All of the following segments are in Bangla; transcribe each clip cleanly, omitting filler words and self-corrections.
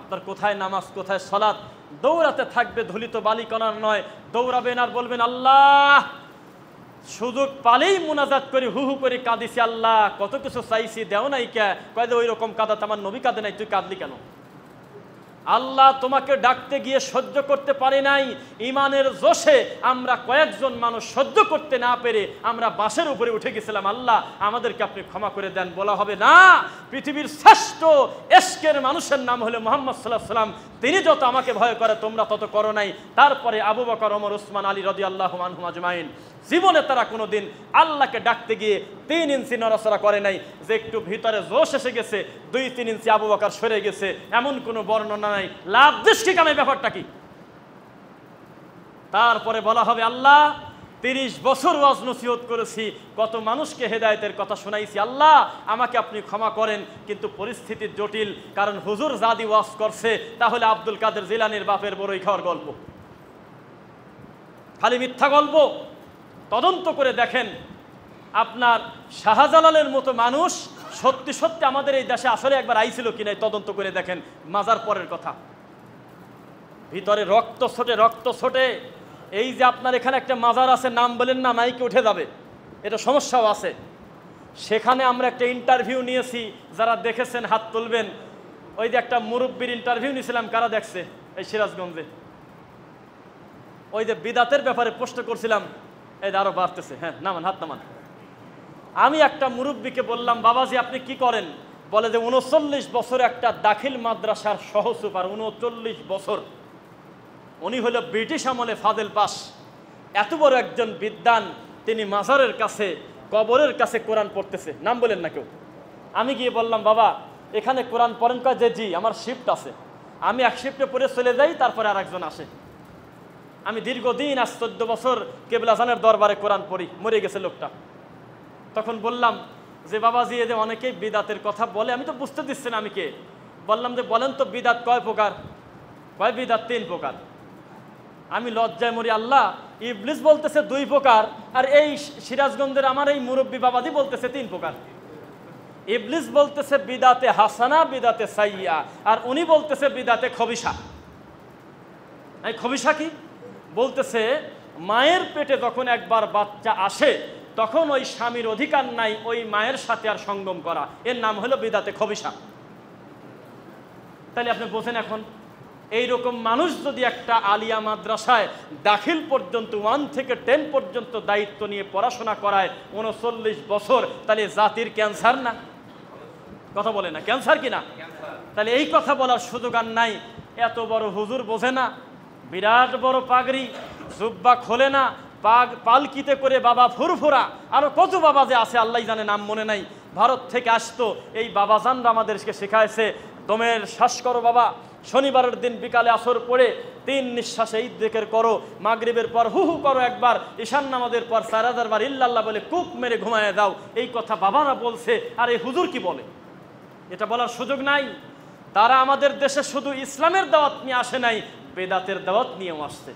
আপনার কোথায় নামাজ, কোথায় সালাত, দৌড়াতে থাকবে, ধুলিত বালিকণার নয়। দৌড়াবেন আর বলবেন আল্লাহ, সুযোগ পালেই মুনাজাত করি, হু হু করে কাঁদিছি, আল্লাহ কত কিছু চাইছি, দেও নাই কে? কয় ওই রকম কাঁদাতে আমার নবী কাঁদে নাই, তুই কাঁদলি কেন? আল্লাহ তোমাকে ডাকতে গিয়ে সহ্য করতে পারি নাই, ইমানের জোশে আমরা কয়েকজন মানুষ সহ্য করতে না পেরে আমরা বাসের উপরে উঠে গেছিলাম, আল্লাহ আমাদেরকে আপনি ক্ষমা করে দেন। বলা হবে না, পৃথিবীর শ্রেষ্ঠ এশকের মানুষের নাম হলো মুহাম্মদ সাল্লাল্লাহু আলাইহি ওয়াসাল্লাম, তিনি যত আমাকে ভয় করে তোমরা তত করো নাই। তারপরে আবু বকর, ওমর, উসমান, আলী রাদিয়াল্লাহু আনহুম আজমাইন, জীবনে তারা কোনোদিন আল্লাহকে ডাকতে গিয়ে 3 ইঞ্চি নড়াচড়া করে নাই। যে একটু ভিতরে জোশ এসে গেছে, 2-3 ইঞ্চি আবু বকর সরে গেছে, এমন কোনো বর্ণনা নাই। লাভ দৃষ্টি কামে ব্যাপারটা কি? তারপরে বলা হবে আল্লাহ 30 বছর ওয়াজ নসিহত করেছি, কত মানুষকে হেদায়েতের কথা শোনাইছি, আল্লাহ আমাকে আপনি ক্ষমা করেন। কিন্তু পরিস্থিতি জটিল, কারণ হুজুর জাদি ওয়াজ করছে, তাহলে আব্দুল কাদের জিলানীর বাপের বড়ই খাওয়ার গল্প, খালি মিথ্যা গল্প। তদন্ত করে দেখেন, আপনার শাহজালালের মতো মানুষ সত্যি সত্যি আমাদের এই দেশে আসলে একবার আইছিল কিনা তদন্ত করে দেখেন। মাজার পরের কথা, ভিতরে রক্ত ছোটে, রক্ত ছোটে। এই যে আপনার এখানে একটা মাজার আছে, নাম বলেন না, মাইকে উঠে যাবে, এটা সমস্যাও আছে। সেখানে আমরা একটা ইন্টারভিউ নিয়েছি, যারা দেখেছেন হাত তুলবেন। ওই যে একটা মুরব্বীর ইন্টারভিউ নিয়েছিলাম, কারা দেখছে? এই সিরাজগঞ্জে ওই যে বিদাতের ব্যাপারে প্রশ্ন করছিলাম, এই আরো বাড়তেছে, হ্যাঁ নামান, হাত নামান। আমি একটা মুরব্বীকে বললাম, বাবাজি আপনি কি করেন? বলে যে 39 বছর একটা দাখিল মাদ্রাসার সহসুপার, 39 বছর। উনি হলো ব্রিটিশ আমলে ফাদেল পাস, এত বড় একজন বিদ্বান, তিনি মাজারের কাছে, কবরের কাছে কোরআন পড়তেছে, নাম বলেন না কেউ। আমি গিয়ে বললাম, বাবা এখানে কোরআন পড়েন? কয় যে জি, আমার শিফট আছে, আমি এক শিফটে পড়ে চলে যাই, তারপরে আর একজন আসে। আমি দীর্ঘদিন, আজ 14 বছর কেবলা জানের দরবারে কোরআন পড়ি, মরে গেছে লোকটা। তখন বললাম যে বাবাজি, এদের অনেকেই বিদাতের কথা বলে, আমি তো বুঝতে দিচ্ছি না আমি কে। বললাম যে বলেন তো বিদাত কয় প্রকার? কয় বিদাত 3 প্রকার। আমি লজ্জায় মরি, আল্লাহ ইবলিস বলতেছে 2 প্রকার, আর এই সিরাজগঞ্জের আমার এই মুরব্বী বাবাজি বলতেছে 3 প্রকার। ইবলিস বলতেছে বিদাতে হাসানা, বিদাতে সাইয়্যা, আর উনি বলতেছে বিদাতে খবিসা। এই খবিসা কি? বলতেছে মায়ের পেটে যখন একবার বাচ্চা আসে, তখন ওই স্বামীর অধিকার নাই ওই মায়ের সাথে আর সঙ্গম করা, এর নাম হলো বিদাতে খবিসা। তাহলে আপনি বোঝেন, এখন এইরকম মানুষ যদি একটা আলিয়া মাদ্রাসায় দাখিল পর্যন্ত 1 থেকে 10 পর্যন্ত দায়িত্ব নিয়ে পড়াশোনা করায় 39 বছর, তাহলে জাতির ক্যান্সার না? কথা বলে না, ক্যান্সার কিনা? তাহলে এই কথা বলার সুযোগ আর নাই। এত বড় হুজুর বোঝে না, বিরাট বড় পাগড়ি, জুব্বা খোলে না, পালকিতে করে বাবা ফুরফুরা, আরো কত বাবা যে আছে আল্লাহ জানে, নাম মনে নাই। ভারত থেকে আসতো, এই বাবাজানরা আমাদেরকে শেখাইছে, দমের শ্বাস করো বাবা, শনিবারের দিন বিকালে আসর পড়ে 3 নিঃশ্বাসে ঈদ জিকির করো, মাগরিবের পর হু হু করো একবার, ঈশান নামাজের পর 4000 বার ইল্লাল্লাহ বলে কুক মেরে ঘুমায় দাও। এই কথা বাবারা বলছে, আর এই হুজুর কি বলে? এটা বলার সুযোগ নাই। তারা আমাদের দেশে শুধু ইসলামের দাওয়াত নিয়ে আসে নাই, বেদাতের দাওয়াত নিয়েও আসছে।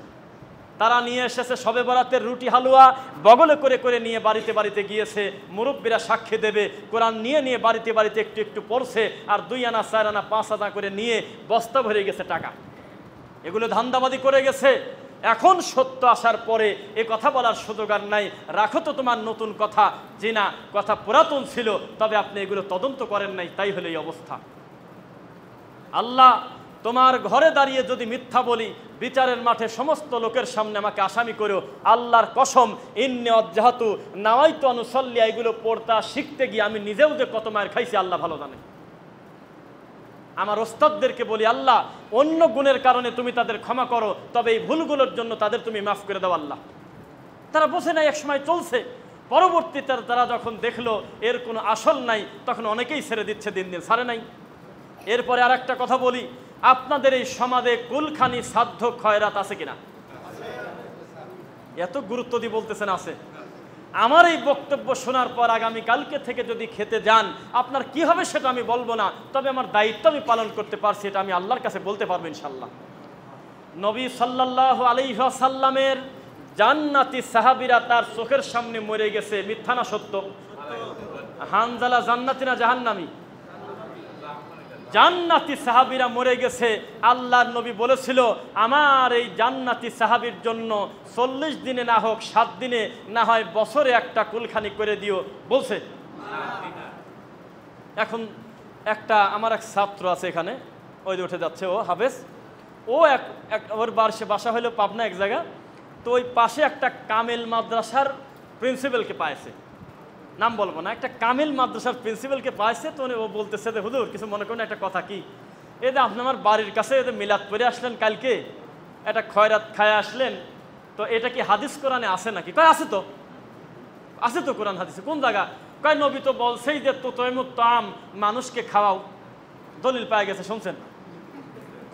তারা নিয়ে এসেছে শবে বরাতের রুটি হালুয়া, বগলে করে করে নিয়ে বাড়িতে বাড়িতে গিয়েছে, মুরব্বীরা সাক্ষী দেবে, কোরআন নিয়ে নিয়ে বাড়িতে বাড়িতে একটু একটু পড়ছে, আর 2 আনা 4 আনা 5 আনা করে নিয়ে বস্তা ভরে গেছে টাকা। এগুলো ধান্দাবাজি করে গেছে। এখন সত্য আসার পরে এ কথা বলার সুযোগ আর নাই। রাখো তো তোমার নতুন কথা, জি না, কথা পুরাতন ছিল, তবে আপনি এগুলো তদন্ত করেন নাই, তাই হলো এই অবস্থা। আল্লাহ তোমার ঘরে দাঁড়িয়ে যদি মিথ্যা বলি, বিচারের মাঠে সমস্ত লোকের সামনে আমাকে আসামি করো। আল্লাহর কসম, ইন্নী ওয়াজ্জাহাতু নাওয়াইতু আন উসাল্লি, এগুলো পড়তা শিখতে গিয়ে আমি নিজেও যে কত মায়ের খাইছি আল্লাহ ভালো জানে। আমার ওস্তাদদেরকে বলি, আল্লাহ অন্য গুণের কারণে তুমি তাদের ক্ষমা করো, তবে এই ভুলগুলোর জন্য তাদের তুমি মাফ করে দাও আল্লাহ। তারা বোঝে নাই, এক সময় চলছে, পরবর্তীতে তারা যখন দেখলো এর কোনো আসল নাই, তখন অনেকেই ছেড়ে দিচ্ছে, দিন দিন ছাড়ে নাই। এরপরে আর একটা কথা বলি, আপনাদের এই সমাজে কুলখানি সাধ্য খয়রাত আছে কিনা? এত গুরুত্ব দিয়ে বলতেছেন আছে। আমার এই বক্তব্য শোনার পর আগামী কালকে থেকে যদি খেতে যান, আপনার কি হবে সেটা আমি বলবো না, তবে আমার দায়িত্ব আমি পালন করতে পারছি, এটা আমি আল্লাহর কাছে বলতে পারবো ইনশাল্লাহ। নবী সাল্লাল্লাহু আলাইহি ওয়াসাল্লামের জান্নাতি সাহাবীরা তার চোখের সামনে মরে গেছে, মিথ্যা না সত্য? হানজালা জান্নাতি না জাহান্নামী? জান্নাতি সাহাবীরা মরে গেছে, আল্লাহর নবী বলেছিল আমার এই জান্নাতি সাহাবীর জন্য 40 দিনে না হোক 7 দিনে না হয় বছরে একটা কুলখানি করে দিও, বলছে? এখন একটা আমার এক ছাত্র আছে এখানে, ওই যে উঠে যাচ্ছে, ও হাফেজ, ও ওর বাসা হলো পাবনা এক জায়গা, তো ওই পাশে একটা কামেল মাদ্রাসার প্রিন্সিপালকে পাইছে, নাম বলবো না, একটা কামিল মাদ্রাসার প্রিন্সিপালকে পাইছে। তো ও বলতেছে যে হুজুর কিছু মনে করেন একটা কথা, কি এই যে আপনি আমার বাড়ির কাছে মিলাদ পড়ে আসলেন, কালকে একটা খয়রাত খায় আসলেন, তো এটা কি হাদিস কোরআনে আছে নাকি? কয় আছে তো, আছে তো কোরআন হাদিসে। কোন জায়গা? কয় নবী তো বলছেই যে তুতইমুত-তাআম, মানুষকে খাওয়াও, দলিল পাওয়া গেছে, শুনছেন?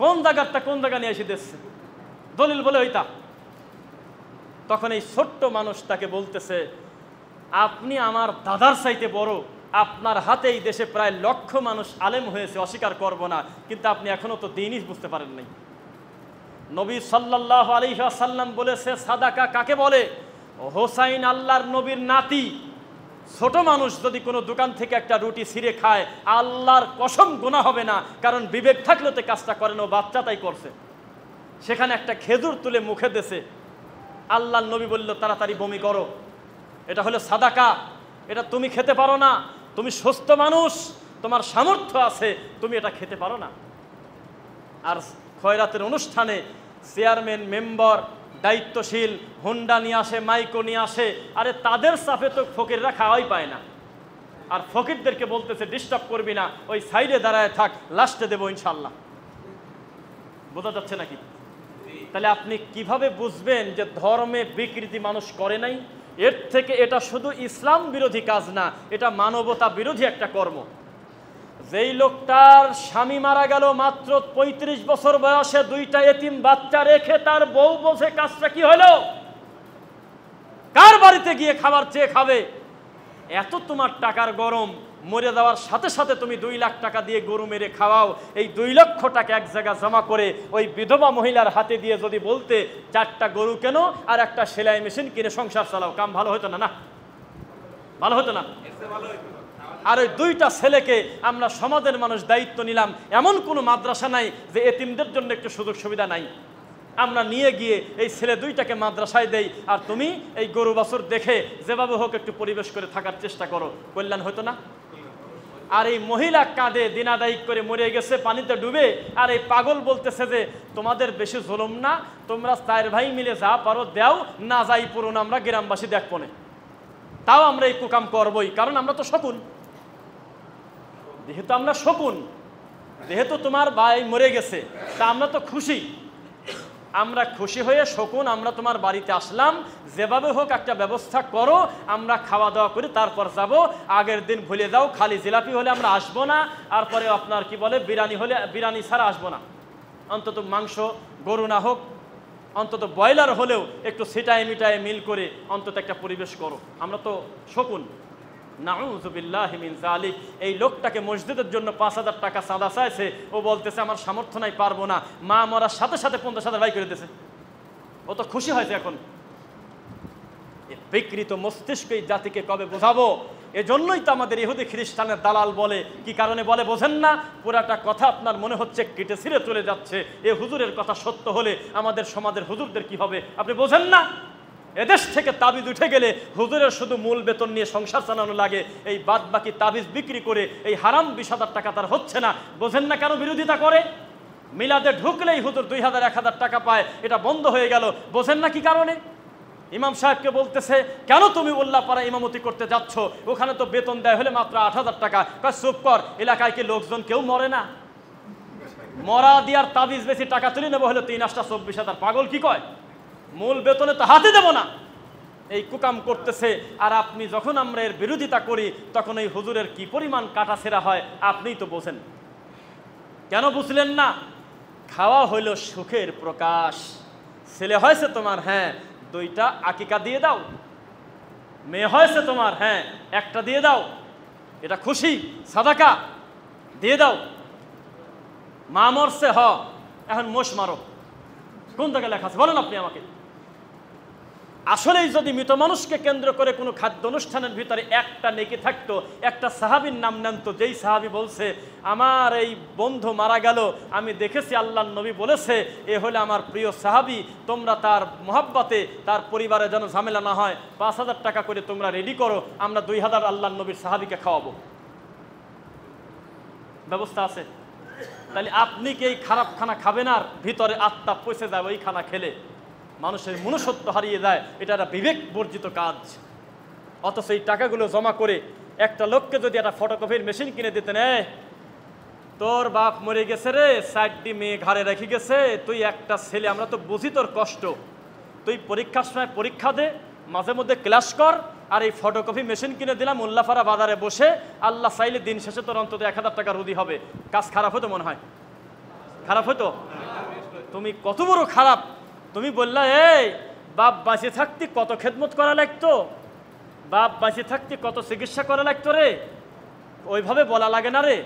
কোন জায়গাটা কোন জায়গা নিয়ে এসে দিচ্ছে দলিল বলে ওইটা। তখন এই ছোট্ট মানুষ তাকে বলতেছে আপনি আমার দাদার চাইতে বড়, আপনার হাতে এই দেশে প্রায় 1 লক্ষ মানুষ আলেম হয়েছে, অস্বীকার করব না, কিন্তু আপনি এখনো তো দ্বীনই বুঝতে পারেন নাই। নবী সাল্লাল্লাহু আলাইহি ওয়াসাল্লাম বলেছে সাদাকা কাকে বলে? হোসাইন আল্লাহর নবীর নাতি, ছোট মানুষ যদি কোনো দোকান থেকে একটা রুটি ছিঁড়ে খায়, আল্লাহর কসম গুনাহ হবে না, কারণ বিবেক থাকলে তো কাজটা করেন, ও বাচ্চা তাই করছে। সেখানে একটা খেজুর তুলে মুখে দেছে, আল্লাহর নবী বলল তাড়াতাড়ি বমি করো, এটা হলো সাদাকা, এটা তুমি খেতে পারো না, তুমি সুস্থ মানুষ, তোমার সামর্থ্য আছে, তুমি এটা খেতে পারো না। আর খয়রাতের অনুষ্ঠানে চেয়ারম্যান, মেম্বার, দায়িত্বশীল হুন্ডা নিয়ে আসে, মাইকো নিয়ে আসে, আরে তাদের সাফে তো ফকিররা খাওয়াই পায় না, আর ফকিরদেরকে বলতেছে ডিস্টার্ব করবি না, ওই সাইডে দাঁড়ায় থাক, লাস্টে দেবো ইনশাল্লাহ। বোঝা যাচ্ছে নাকি? তাহলে আপনি কিভাবে বুঝবেন যে ধর্মে বিকৃতি মানুষ করে নাই? এর থেকে এটা শুধু ইসলাম বিরোধী কাজ না, এটা মানবতা বিরোধী একটা কর্ম। যেই লোকটার স্বামী মারা গেল মাত্র 35 বছর বয়সে, 2টা এতিম বাচ্চা রেখে তার বউ বসে কাজটা কি হলো? কার বাড়িতে গিয়ে খাবার চেয়ে খাবে? এত তোমার টাকার গরম, মরে যাওয়ার সাথে সাথে তুমি 2 লাখ টাকা দিয়ে গরু মেরে খাওয়াও, এই 2 লক্ষ টাকা এক জায়গায় জমা করে ওই বিধবা মহিলার হাতে দিয়ে যদি বলতে 4টা গরু কেন আর একটা সেলাই মেশিন কিনে সংসার চালাও, কাম ভালো হতো না? না ভালো হতো না? আর ওই 2টা ছেলেকে আমরা সমাজের মানুষ দায়িত্ব নিলাম, এমন কোনো মাদ্রাসা নাই যে এতিমদের জন্য একটু সুযোগ সুবিধা নাই, আমরা নিয়ে গিয়ে এই ছেলে 2টাকে মাদ্রাসায় দেই, আর তুমি এই গরু বাছুর দেখে যেভাবে হোক একটু পরিবেশ করে থাকার চেষ্টা করো, কল্যাণ হতো না? আর এই মহিলা কাঁদে দিনাদায়িক করে মরে গেছে পানিতে ডুবে, আর এই পাগল বলতেছে যে তোমাদের বেশি জুলুম না, তোমরা 4 ভাই মিলে যা পারো দেও, না যাই পুরো না আমরা গ্রামবাসী দেখবো না, তাও আমরা এই কুকাম করবই, কারণ আমরা তো শকুন, যেহেতু আমরা শকুন, যেহেতু তোমার ভাই মরে গেছে তা আমরা তো খুশি, আমরা খুশি হয়ে শকুন আমরা তোমার বাড়িতে আসলাম, যেভাবে হোক একটা ব্যবস্থা করো, আমরা খাওয়া দাওয়া করি, তারপর যাব, আগের দিন ভুলে যাও, খালি জিলাপি হলে আমরা আসবো না, আর পরে আপনার কি বলে বিরিয়ানি হলে বিরিয়ানি ছাড়া আসবো না, অন্তত মাংস গরু না হোক, অন্তত ব্রয়লার হলেও একটু ছিটায় মিটায় মিল করে অন্তত একটা পরিবেশ করো, আমরা তো শকুন। নাউযুবিল্লাহি মিন যালিক। এই লোকটাকে মসজিদের জন্য 5000 টাকা চাঁদা চাইছে, ও বলতেছে আমার সামর্থ্য নাই, পারবো না, মা মরার সাথে সাথে 50,000 ভাই করে দিয়েছে, ও তো খুশি হয়েছে। এখন এই বিকৃত মস্তিষ্ক এই জাতিকে কবে বোঝাবো? এজন্যই তো আমাদের ইহুদি খ্রিস্টানের দালাল বলে, কি কারণে বলে বোঝেন না? পুরাটা কথা আপনার মনে হচ্ছে কেটে ছিঁড়ে চলে যাচ্ছে, এ হুজুরের কথা সত্য হলে আমাদের সমাজের হুজুরদের কি হবে আপনি বোঝেন না? এদেশ থেকে তাবিজ উঠে গেলে হুজুরের শুধু মূল বেতন নিয়ে সংসার চালানো লাগে, এই বাদ বাকি তাবিজ বিক্রি করে এই হারাম 20,000 টাকা তার হচ্ছে না। বোঝেন না কেন বিরোধিতা করে? মিলাদে ঢুকলেই হুজুর 2000 1000 টাকা পায়, এটা বন্ধ হয়ে গেল, বোঝেন না কি কারণে? ইমাম সাহেবকে বলতেছে কেন তুমি উল্লাপাড়া ইমামতি করতে যাচ্ছ, ওখানে তো বেতন দেয় হলে মাত্র 8000 টাকা। চুপ কর, এলাকায় কি লোকজন কেউ মরে না? মরা দিয়ার তাবিজ বেশি টাকা তুলে নেবো হলে 3 8টা 24,000, পাগল কি কয়? মূল বেতনে তো হাতে দেব না, এই কুকাম করতেছে। আর আপনি যখন আমরা এর বিরোধিতা করি তখন এই হুজুরের কি পরিমাণ কাটাছেঁড়া হয় আপনিই তো বোঝেন। কেন বুঝলেন না? খাওয়া হইল সুখের প্রকাশ। ছেলে হয়েছে তোমার, হ্যাঁ 2টা আকিকা দিয়ে দাও। মেয়ে হয়েছে তোমার, হ্যাঁ 1টা দিয়ে দাও, এটা খুশি, সাদাকা দিয়ে দাও। মা মরছে, এখন মোষ মারো, কোন জায়গায় লেখা আছে বলেন আপনি আমাকে? আসলেই যদি মৃত মানুষকে কেন্দ্র করে কোনো খাদ্য অনুষ্ঠানের ভিতরে একটা নেকি থাকতো, একটা সাহাবীর নাম নেন তো, যেই সাহাবী বলছে আমার এই বন্ধু মারা গেল, আমি দেখেছি আল্লাহর নবী বলেছে এ হলে আমার প্রিয় সাহাবী, তোমরা তার মহব্বতে তার পরিবারে যেন ঝামেলা না হয়, 5,000 টাকা করে তোমরা রেডি করো, আমরা 2,000 আল্লাহর নবীর সাহাবীকে খাওয়াবো। ব্যবস্থা আছে? তাহলে আপনি কি এই খারাপ খানা খাবেন আর ভিতরে আত্মা পচে যায় ওই খানা খেলে? মানুষের মনুষ্যত্ব হারিয়ে যায়, এটা একটা বিবেক বর্জিত কাজ। অথচ এই টাকাগুলো জমা করে একটা লোককে যদি একটা ফটোকপির মেশিন কিনে দিতেন, তোর বাপ মরে গেছে রে, 4টি মেয়ে ঘাড়ে রেখে গেছে, তুই একটা ছেলে, আমরা তো বুঝি তোর কষ্ট, তুই পরীক্ষার সময় পরীক্ষা দে, মাঝে মধ্যে ক্লাস কর, আর এই ফটোকপি মেশিন কিনে দিলাম উল্লাফারা বাজারে বসে, আল্লাহ চাইলে দিন শেষে তোর অন্তত 1,000 টাকা রুদি হবে। কাজ খারাপ হতো? মনে হয় খারাপ হতো? তুমি কত বড় খারাপ! তুমি বললা এই বাপ বাঁচে থাকতে কত খেদমত করা লাগতো, বাপ বাঁচে থাকতে কত চিকিৎসা করা লাগতো রে, ওইভাবে বলা লাগে না রে।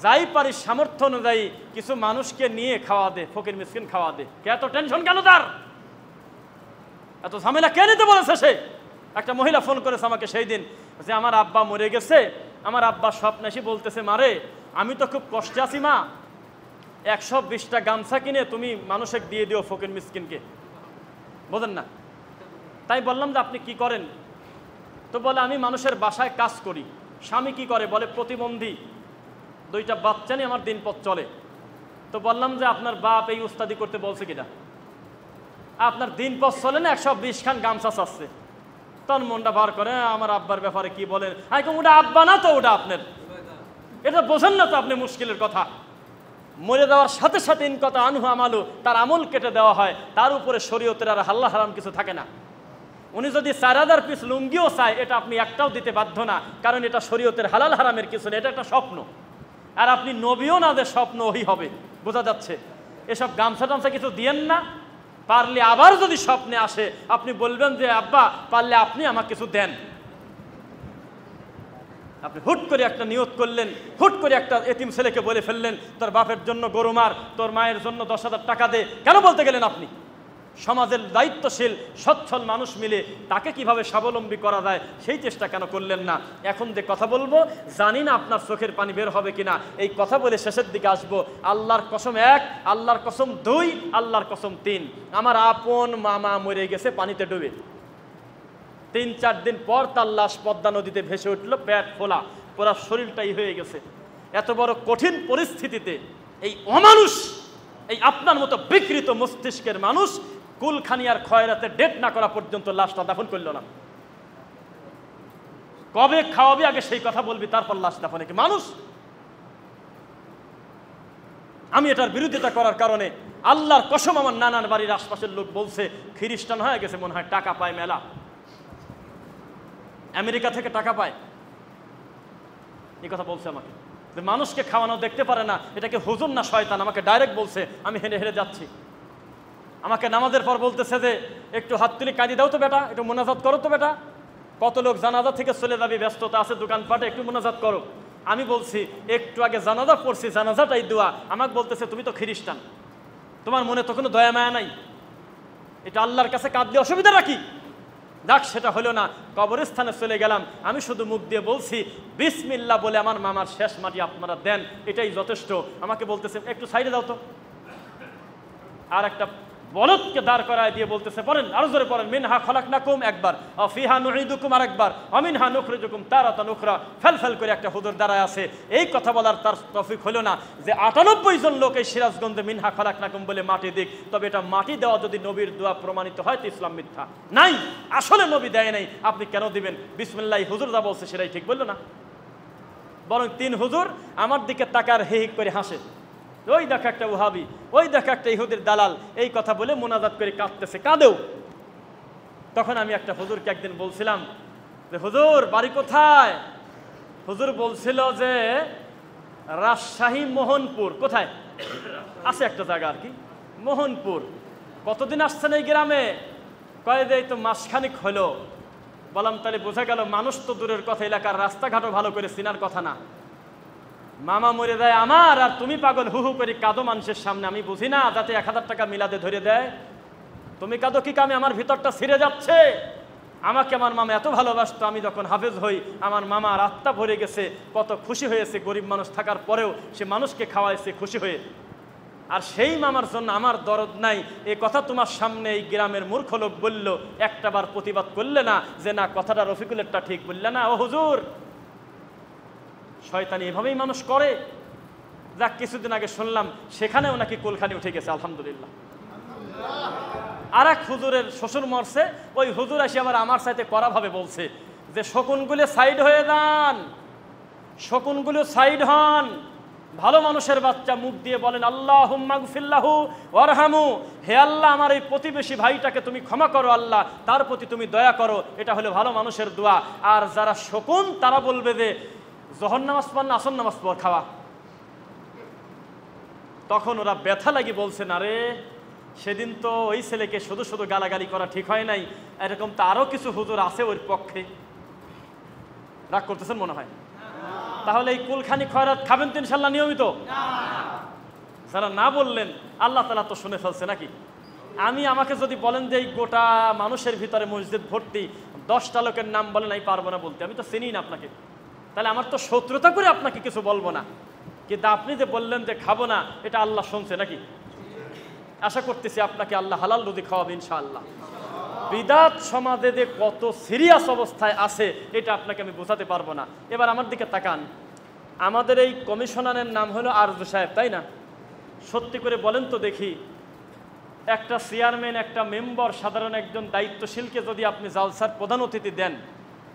যাই পারিস সামর্থ্য অনুযায়ী কিছু মানুষকে নিয়ে খাওয়া দে, ফকির মিসকিন খাওয়া দে। এত টেনশন কেন তার? এত ঝামেলা কে নিতে বলেছে সে? একটা মহিলা ফোন করেছে আমাকে সেই দিন যে আমার আব্বা মরে গেছে, আমার আব্বা স্বপ্নে এসে বলতেছে মারে আমি তো খুব কষ্টে আছি মা, 120টা গামছা কিনে তুমি মানুষকে দিয়ে দিও ফকির মিসকিনকে। বোঝেন না? তাই বললাম যে আপনি কি করেন? তো বলে আমি মানুষের বাসায় কাজ করি। স্বামী কি করে? বলে প্রতিবন্ধী, 2টা বাচ্চা নিয়ে আমার দিনপথ চলে। তো বললাম যে আপনার বাপ এই উস্তাদি করতে বলছে কিনা? আপনার দিনপথ চলে না, 120 খান গামছা চাচ্ছে। তখন মনটা বার করে আমার আব্বার ব্যাপারে কি বলেন? ওটা আব্বা না তো, ওটা আপনার। এটা বোঝেন না তো আপনি মুশকিলের কথা। মরে দেওয়ার সাথে সাথে ইনকতা আনহু আমালু, তার আমল কেটে দেওয়া হয়, তার উপরে শরীয়তের আর হাল্লা হারাম কিছু থাকে না। উনি যদি 4,000 পিস লুঙ্গিও চায়, এটা আপনি একটাও দিতে বাধ্য না, কারণ এটা শরীয়তের হালাল হারামের কিছু না, এটা একটা স্বপ্ন। আর আপনি নবীও না যে স্বপ্ন ওই হবে, বোঝা যাচ্ছে। এসব গামছা টামছা কিছু দিয়েন না। পারলে আবার যদি স্বপ্নে আসে আপনি বলবেন যে আব্বা পারলে আপনি আমাকে কিছু দেন। আপনি হুট করে একটা নিয়ত করলেন, হুট করে একটা এতিম ছেলেকে বলে ফেললেন তোর বাপের জন্য গরু মার, তোর মায়ের জন্য 10,000 টাকা দে। কেন বলতে গেলেন আপনি? সমাজের দায়িত্বশীল সচ্ছল মানুষ মিলে তাকে কিভাবে স্বাবলম্বী করা যায় সেই চেষ্টা কেন করলেন না? এখন যে কথা বলবো জানি না আপনার চোখের পানি বের হবে কিনা, এই কথা বলে শেষের দিকে আসবো। আল্লাহর কসম 1, আল্লাহর কসম 2, আল্লাহর কসম 3। আমার আপন মামা মরে গেছে পানিতে ডুবে। 3-4 দিন পর তার লাশ পদ্মা নদীতে ভেসে উঠল, পেট ফোলা, পুরা শরীরটাই হয়ে গেছে। এত বড় কঠিন পরিস্থিতিতে এই অমানুষ, এই আপনার মতো বিকৃত মস্তিষ্কের মানুষ কুলখানিয়ার খয়রাতে ডেট না করা পর্যন্ত লাশটা দাফন করল না। কবে খাওয়াবি আগে সেই কথা বলবি, তারপর লাশ দাফনে কি মানুষ? আমি এটার বিরোধিতা করার কারণে আল্লাহর কসম আমার নানার বাড়ির আশপাশের লোক বলছে খ্রিস্টান হয়ে গেছে মনে হয়, টাকা পায় মেলা, আমেরিকা থেকে টাকা পায়, এই কথা বলছে আমাকে। মানুষকে খাওয়ানো দেখতে পারে না, এটাকে হুজুর না শয়তান? আমাকে ডাইরেক্ট বলছে। আমি হেরে হেরে যাচ্ছি। আমাকে নামাজের পর বলতেছে যে একটু হাত তুলে কাঁদি দাও তো বেটা, একটু মোনাজাত করো তো বেটা, কত লোক জানাজা থেকে চলে যাবে, ব্যস্ততা আছে দোকানপাটে, একটু মোনাজাত করো। আমি বলছি একটু আগে জানাজা পড়ছি, জানাজাটাই দোয়া। আমাকে বলতেছে তুমি তো খ্রিস্টান, তোমার মনে তো কোনো দয়া মায়া নাই, এটা আল্লাহর কাছে কাঁদলে অসুবিধা রাখি? যাক, সেটা হলো না। কবরস্থানে চলে গেলাম, আমি শুধু মুখ দিয়ে বলছি বিসমিল্লাহ বলে আমার মামার শেষ মাটি আপনারা দেন, এটাই যথেষ্ট। আমাকে বলতেছে একটু সাইডে দাও তো। আর একটা বলদকে দাঁড় করায় দিয়ে বলতেছে পড়েন, আরো জোরে পড়েন, মিনহা খলাকনাকুম একবার, ফিহা নুঈদুকুম আরেকবার, মিনহা নুখরিজুকুম তারাতান উখরা। ফেল করে একটা হুজুর দাঁড়ায় আছে। এই কথা বলার তার তৌফিক হলো না যে 98 জন লোক এই সিরাজগঞ্জে মিনহা খলাকনাকুম বলে মাটি দিক। তবে এটা মাটি দেওয়া যদি নবীর দোয়া প্রমাণিত হয় তো ইসলাম মিথ্যা। নাই, আসলে নবী দেয় নাই, আপনি কেন দিবেন? বিসমিল্লাহ হুজুর যা বলছে সেটাই ঠিক বললো না। বরং 3 হুজুর আমার দিকে তাকার হেহিক করে হাসে, ওই দেখো একটা ওহাবি, ওই দেখো একটা ইহুদির দালাল, এই কথা বলে মোনাজাত করে কাঁদতেছে, কাঁদেও। তখন আমি একটা হুজুরকে একদিন বলছিলাম যে হুজুর বাড়ি কোথায়? হুজুর বলছিল যে রাজশাহী মোহনপুর। কোথায় আছে একটা জায়গা আর কি, মোহনপুর। কতদিন আসছেন এই গ্রামে? কয়ে যে এই তো মাসখানিক হলো। বললাম তাহলে বোঝা গেল মানুষ তো দূরের কথা, এলাকার রাস্তাঘাটও ভালো করে চিনার কথা না। মামা মরে দেয় আমার, আর তুমি পাগল হু হু করে কাঁদো মানুষের সামনে। আমি বুঝি না যাতে 1000 টাকা মিলাদে ধরে দেয়। তুমি কাঁদো কি কামে? আমার ভিতরটা ছিঁড়ে যাচ্ছে। আমাকে আমার মামা এত ভালোবাসতো, আমি যখন হাফেজ হই আমার মামার আত্মা ভরে গেছে, কত খুশি হয়েছে। গরিব মানুষ থাকার পরেও সে মানুষকে খাওয়াইছে খুশি হয়ে। আর সেই মামার জন্য আমার দরদ নাই, এ কথা তোমার সামনে এই গ্রামের মূর্খ লোক বলল, একটাবার প্রতিবাদ করলে না যে না কথাটা রফিকুলেরটা ঠিক বললে না? ও হুজুর, শয়তানি এভাবেই মানুষ করে। যাক, কিছুদিন আগে শুনলাম সেখানেও নাকি কুলখানি উঠে গেছে, আলহামদুলিল্লাহ। আর এক হুজুরের শ্বশুর মরছে, ওই হুজুর এসে আবার আমার সাথে কড়াভাবে বলছে যে শকুনগুলো সাইড হয়ে যান, শকুনগুলো সাইড হন। ভালো মানুষের বাচ্চা মুখ দিয়ে বলেন আল্লাহুম্মা গফিরলাহু ওয়ারহামু, হে আল্লাহ আমার এই প্রতিবেশী ভাইটাকে তুমি ক্ষমা করো, আল্লাহ তার প্রতি তুমি দয়া করো। এটা হলো ভালো মানুষের দোয়া। আর যারা শকুন তারা বলবে যে জোহর নামাজ পড় না আসর নামাজ পড় খাওয়া। তখন ওরা ব্যথা লাগি বলছে না রে, সেদিন তো ওই ছেলেকে শুধু শুধু গালাগালি করা ঠিক হয় নাই, এরকম তো আরো কিছু হুজুর আছে ওর পক্ষে। রাগ করতেছেন মনে হয়? তাহলে এই কুলখানি খয়রাত খাবেন তো ইনশাল্লাহ নিয়মিত? যারা না বললেন আল্লাহ তাআলা তো শুনে ফেলছে নাকি? আমাকে যদি বলেন যে এই গোটা মানুষের ভিতরে মসজিদ ভর্তি, 10টা লোকের নাম বলেন, আমি পারবো না বলতে, আমি তো চিনি না আপনাকে, তাহলে আমার তো শত্রুতা করে আপনাকে কিছু বলবো না। কিন্তু আপনি যে বললেন যে খাবো না, এটা আল্লাহ শুনছে নাকি? আশা করতেছি আপনাকে আল্লাহ হালাল রুজি খাওয়াবে ইনশাআল্লাহ। বিদাত সমাজে যে কত সিরিয়াস অবস্থায় আছে এটা আপনাকে আমি বোঝাতে পারবো না। এবার আমার দিকে তাকান, আমাদের এই কমিশনারের নাম হলো আরজু সাহেব, তাই না? সত্যি করে বলেন তো দেখি, একটা চেয়ারম্যান, একটা মেম্বার, সাধারণ একজন দায়িত্বশীলকে যদি আপনি জালসার প্রধান অতিথি দেন,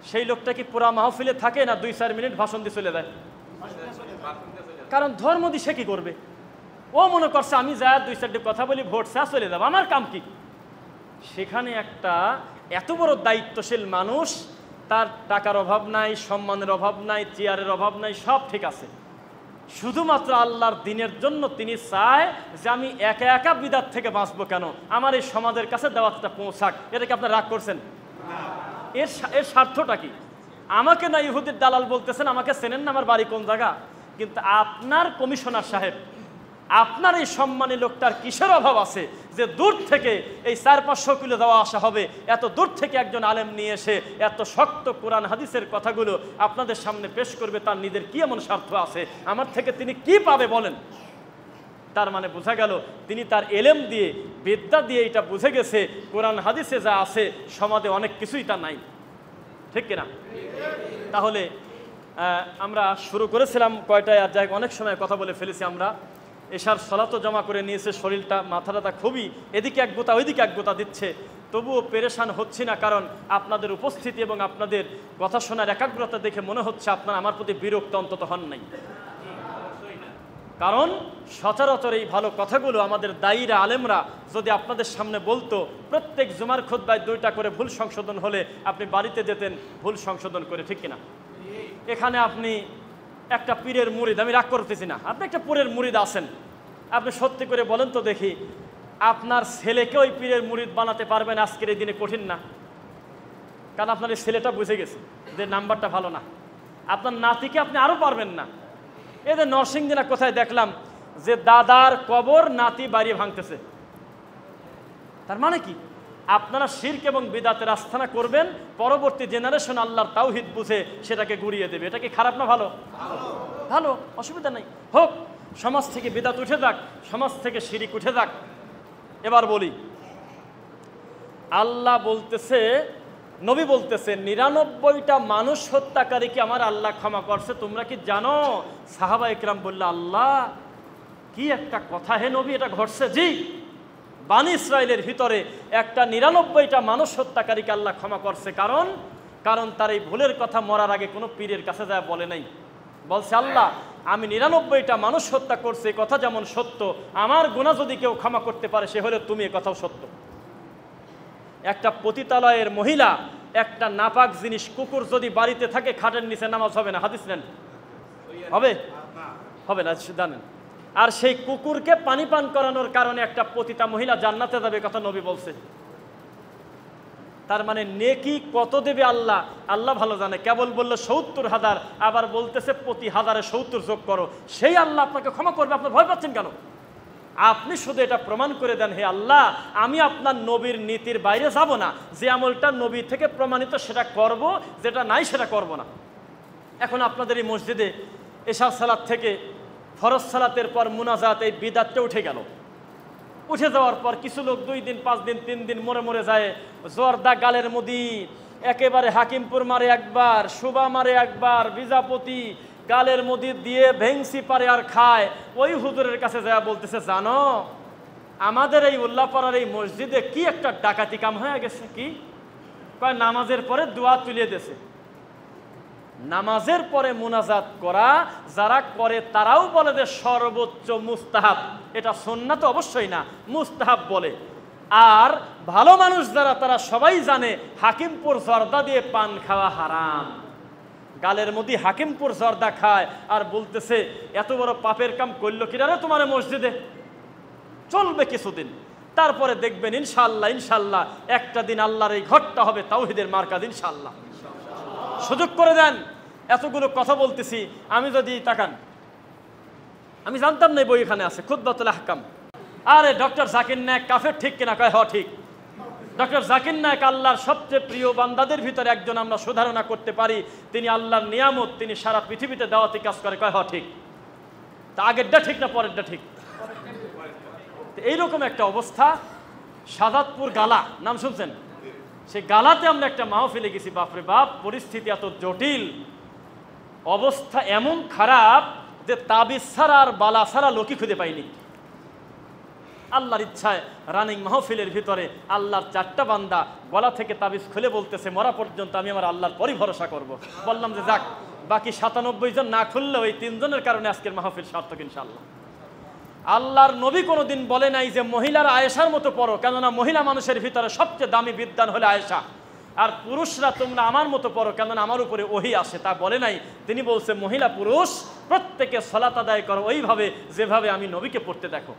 সেই লোকটা কি পুরা মাহফিলে থাকে না 2-4 মিনিট ভাষণ দিয়ে চলে যায়? কারণ ধর্ম দিয়ে সে কি করবে? ও মনে করছে আমি যা 2-4টি কথা বলি ভোট চা চলে যাব, আমার কাম কি? সেখানে একটা এত বড় দায়িত্বশীল মানুষ, তার টাকার অভাব নাই, সম্মানের অভাব নাই, চেয়ারের অভাব নাই, সব ঠিক আছে। শুধুমাত্র আল্লাহর দিনের জন্য তিনি চায় যে আমি একা একা বিদাত থেকে বাঁচবো কেন, আমার এই সমাজের কাছে দাওয়াতটা পৌঁছাক। এটা কি আপনার রাগ করছেন? এর স্বার্থটা কি? আমাকে না ইহুদির দালাল বলতেছেন, আমাকে চেনেন না, আমার বাড়ি কোন জায়গা, কিন্তু আপনার কমিশনার সাহেব, আপনার এই সম্মানী লোকটার কিসের অভাব আছে যে দূর থেকে এই 400-500 কিলো যাওয়া আসা হবে, এত দূর থেকে একজন আলেম নিয়ে এসে এত শক্ত কোরআন হাদিসের কথাগুলো আপনাদের সামনে পেশ করবে? তার নিজের কি এমন স্বার্থ আছে? আমার থেকে তিনি কি পাবে বলেন? তার মানে বোঝা গেল তিনি তার এলেম দিয়ে, বিদ্যা দিয়ে এটা বুঝে গেছে কোরআন হাদিসে যা আছে সমাজে অনেক কিছুই তা নাই, ঠিক কিনা? তাহলে আমরা শুরু করেছিলাম কয়টায়, আর যাই অনেক সময় কথা বলে ফেলেছি আমরা। এশার সলাতো জমা করে নিয়েছে, শরীরটা মাথাটা খুবই এদিকে এক গোতা ওইদিকে এক গোতা দিচ্ছে, তবুও পেরেশান হচ্ছি না, কারণ আপনাদের উপস্থিতি এবং আপনাদের কথা শোনার একাগ্রতা দেখে মনে হচ্ছে আপনারা আমার প্রতি বিরক্ত অন্তত হন নাই। কারণ সচরাচর এই ভালো কথাগুলো আমাদের দায়ীরা আলেমরা যদি আপনাদের সামনে বলতো, প্রত্যেক জুমার খুতবায় 2টা করে ভুল সংশোধন হলে আপনি বাড়িতে যেতেন ভুল সংশোধন করে, ঠিক কিনা? এখানে আপনি একটা পীরের মুরিদ, আমি রাগ করতেছি না, আপনি একটা পীরের মুরিদ আছেন, আপনি সত্যি করে বলেন তো দেখি, আপনার ছেলেকে ওই পীরের মুরিদ বানাতে পারবেন আজকের এই দিনে? কঠিন না? কারণ আপনার এই ছেলেটা বুঝে গেছে যে নাম্বারটা ভালো না। আপনার নাতিকে আপনি আরও পারবেন না। এদের নরসিংদী না কোথায় দেখলাম যে দাদার কবর নাতি বাড়ি ভাঙতেছে। তার মানে কি? আপনারা শিরক এবং বিদাতের আস্থানা করবেন, পরবর্তী জেনারেশন আল্লাহর তাওহীদ বুঝে সেটাকে গুড়িয়ে দেবে। এটা কি খারাপ না ভালো? ভালো, অসুবিধা নেই, হোক। সমাজ থেকে বিদাত উঠে যাক, সমাজ থেকে শিরিক উঠে যাক। এবার বলি, আল্লাহ বলতেছে, নবী বলতেছে 99টা মানুষ হত্যাকারীকে আমার আল্লাহ ক্ষমা করছে, তোমরা কি জানো? সাহাবা একরাম বলল, আল্লাহ কি একটা কথা হে নবী, এটা ঘটছে? জি, বানি ইসরায়েলের ভিতরে একটা 99টা মানুষ হত্যাকারীকে আল্লাহ ক্ষমা করছে। কারণ তার এই ভুলের কথা মরার আগে কোনো পীরের কাছে যায় বলে নাই। বলছে আল্লাহ আমি 99টা মানুষ হত্যা করছি, এই কথা যেমন সত্য, আমার গুনাহ যদি কেউ ক্ষমা করতে পারে সে হলে তুমি, এ কথাও সত্য। একটা পতিতালয়ের মহিলা, একটা নাপাক জিনিস কুকুর যদি বাড়িতে থাকে, খাটের নিচে নামাজ হবে না, হাদিস নেন? হবে? হবে না, জানেন? আর সেই কুকুরকে পানি পান করানোর কারণে একটা পতিতা মহিলা জান্নাতে যাবে, কথা নবী বলছে। তার মানে নেকি কত দেবে আল্লাহ, আল্লাহ ভালো জানে। কেবল বললো 70,000, আবার বলতেছে প্রতি 1000-এ 70 যোগ করো, সেই আল্লাহ আপনাকে ক্ষমা করবে। আপনার ভয় পাচ্ছেন কেন? আপনি শুধু এটা প্রমাণ করে দেন, হে আল্লাহ আমি আপনার নবীর নীতির বাইরে যাব না, যে আমলটা নবী থেকে প্রমাণিত সেটা করব, যেটা নাই সেটা করব না। এখন আপনাদের এই মসজিদে এশা সালাত থেকে ফরজ সালাতের পর মুনাজাত, এই বিদাতটা উঠে গেল। উঠে যাওয়ার পর কিছু লোক 2 দিন 5 দিন 3 দিন মরে যায়, জর্দা গালের মদি একেবারে হাকিমপুর মারে একবার, সুবা মারে একবার, বিজাপতি গালের মদি দিয়ে ভেংসি পারে আর খায়। ওই হুজুরের কাছে যায় বলতেছে, জানো আমাদের এই উল্লাপাড়ার এই মসজিদে কি একটা ডাকাতি কাম হয়ে গেছে। কি কয়? নামাজের পরে দোয়া তুলে দিয়েছে। নামাজের পরে মুনাজাত করা যারা করে তারাও বলে যে সর্বোচ্চ মুস্তাহাব, এটা সুন্নাত তো অবশ্যই না, মুস্তাহাব বলে। আর ভালো মানুষ যারা তারা সবাই জানে হাকিমপুর জর্দা দিয়ে পান খাওয়া হারাম। গালের মধ্যে হাকিমপুর জর্দা খায় আর বলতেছে এত বড় পাপের কাম করলো কিনা রে তোমার মসজিদে। চলবে কিছুদিন, তারপরে দেখবেন ইনশাল্লাহ ইনশাল্লাহ একটা দিন আল্লাহর এই ঘরটা হবে তাওহীদের মার্কাজ ইনশাল্লাহ। সুযোগ করে দেন। এতগুলো কথা বলতেছি, আমি যদি তাকান, আমি জানতাম না বই এখানে আছে, খুতবাতুল আহকাম। আরে ডক্টর জাকির নায়েক কাফের, ঠিক কিনা? কয় হ ঠিক। ডক্টর জাকির নায়েক আল্লাহর সবচেয়ে প্রিয় বান্দাদের ভিতরে একজন, আমরা সুধারণা করতে পারি তিনি আল্লাহর নিয়ামত, তিনি সারা পৃথিবীতে দাওয়াতি কাজ করে। কয় হ ঠিক। তা আগেরটা ঠিক না পরেরটা ঠিক? এইরকম একটা অবস্থা। সাদাতপুর গালা নাম শুনছেন? সেই গালাতে আমরা একটা মাহফিলে গেছি, বাপরে বাপ, পরিস্থিতি এত জটিল, অবস্থা এমন খারাপ যে তাবিজ ছাড়া আর বালা ছাড়া লোকই খুঁজে পাইনি। আল্লাহর ইচ্ছায় রানিং মাহফিলের ভিতরে আল্লাহর 4টা বান্দা গলা থেকে তাবিজ খুলে বলতেছে মরা পর্যন্ত আমি আমার আল্লাহর পরই ভরসা করব। বললাম যে যাক, বাকি 97 জন না খুললে ওই 3 জনের কারণে আজকের মাহফিল সার্থক ইনশাআল্লাহ। আল্লাহর নবী কোনোদিন বলে নাই যে মহিলারা আয়েশার মতো পড়ো, কেননা মহিলা মানুষের ভিতরে সবচেয়ে দামি বিদ্যান হলে আয়েশা, আর পুরুষরা তোমরা আমার মতো পড়ো কেননা আমার উপরে ওহী আসে, তা বলে নাই। তিনি বলছে মহিলা পুরুষ প্রত্যেকে সালাত আদায় করো ওইভাবে যেভাবে আমি নবীকে পড়তে দেখো।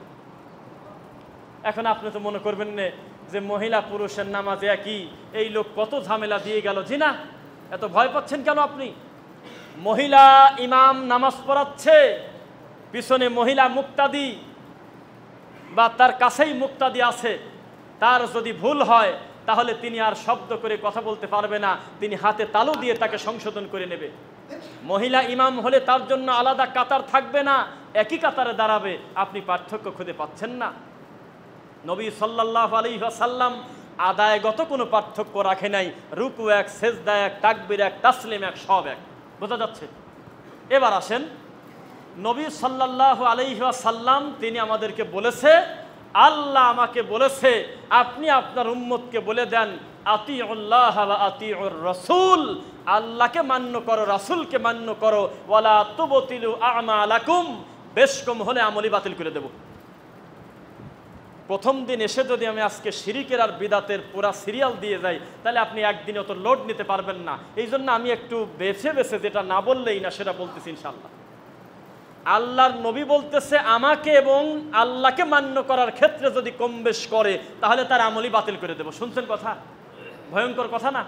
এখন আপনি তো মনে করবেন না যে মহিলা পুরুষের নামাজে একই, এই লোক কত ঝামেলা দিয়ে গেল। জি না, এত ভয় পাচ্ছেন কেন আপনি? মহিলা ইমাম নামাজ পড়াচ্ছে, পিছনে মহিলা মুক্তাদি বা তার কাছেই মুক্তাদি আছে, তার যদি ভুল হয় তাহলে তিনি আর শব্দ করে কথা বলতে পারবে না, তিনি হাতে তালু দিয়ে তাকে সংশোধন করে নেবে। মহিলা ইমাম হলে তার জন্য আলাদা কাতার থাকবে না, একই কাতারে দাঁড়াবে। আপনি পার্থক্য খুঁজে পাচ্ছেন না? নবী সাল্লাল্লাহু আলাইহি ওয়াসাল্লাম আদায়গত কোনো পার্থক্য রাখে নাই। রুকু এক, সেজদা এক, তাকবীর এক, তাসলিম এক, সব এক। বোঝা যাচ্ছে? এবার আসেন, নবী সাল্লাল্লাহু আলাইহি ওয়াসাল্লাম তিনি আমাদেরকে বলেছে, আল্লাহ আমাকে বলেছে আপনি আপনার উম্মতকে বলে দেন আতিউল্লাহ ওয়া আতিউর রাসূল, আল্লাহকে মান্য করো, রাসূলকে মান্য করো, ওয়ালা তুবতিলু আমালাকুম, বেশ কম হলে আমলি বাতিল করে দেব। প্রথম দিন এসে যদি আমি আজকে শিরিকের আর বিদাতের পুরা সিরিয়াল দিয়ে যাই তাহলে আপনি একদিনে অত লোড নিতে পারবেন না। এই জন্য আমি একটু বেছে বেছে যেটা না বললেই না সেটা বলতেছি ইনশাআল্লাহ। আল্লাহর নবী বলতেছে আমাকে এবং আল্লাহকে মান্য করার ক্ষেত্রে যদি কম বেশ করে তাহলে তার আমলই বাতিল করে দেব। শুনছেন কথা? ভয়ঙ্কর কথা না?